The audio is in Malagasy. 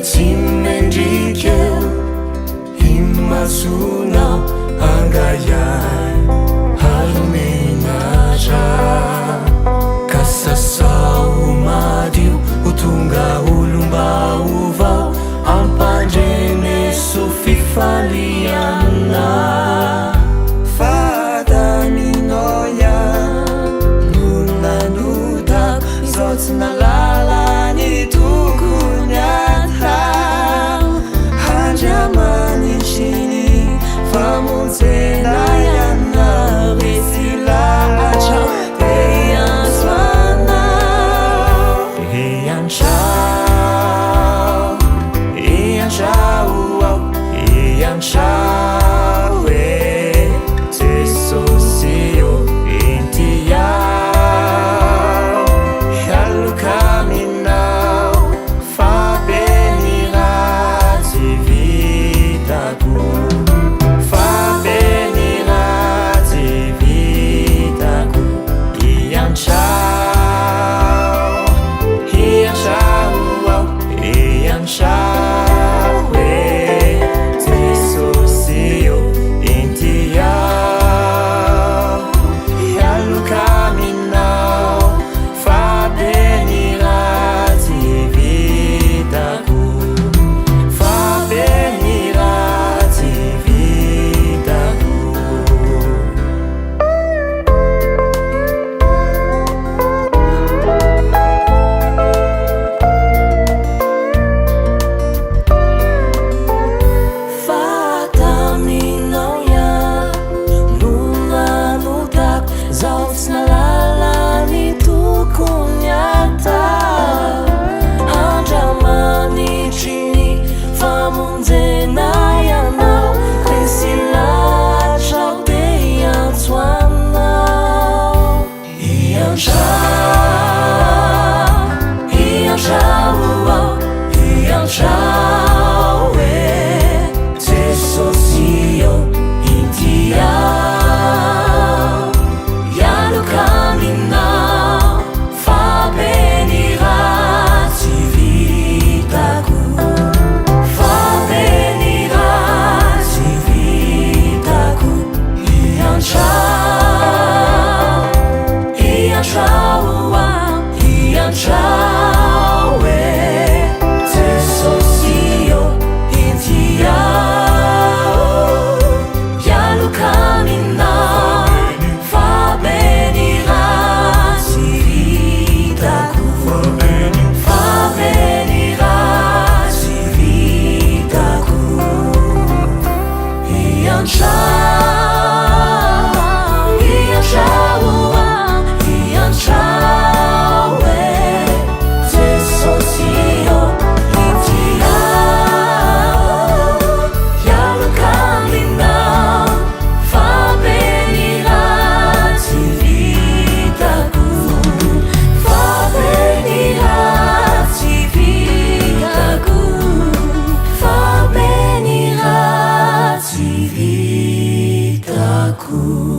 tsy mendrikeo himasonao angayay halumenatra ka sasao madio ho tonga olombaovao ampandrene so fifaliana fadaninao ihany no nanotako zao tsy nalalany tokony atao handriamanitsiny famonjena iana resy lahatra Ciao Jesosio intiao Hallo caminao fa benirà di vitaku fa benirà di vitaku Ian ciao Ian ciao Ciao Jesosio intiao Hallo caminao fa benirà di vitaku fa benirà di vitaku Ian ciao Ian ciao Aku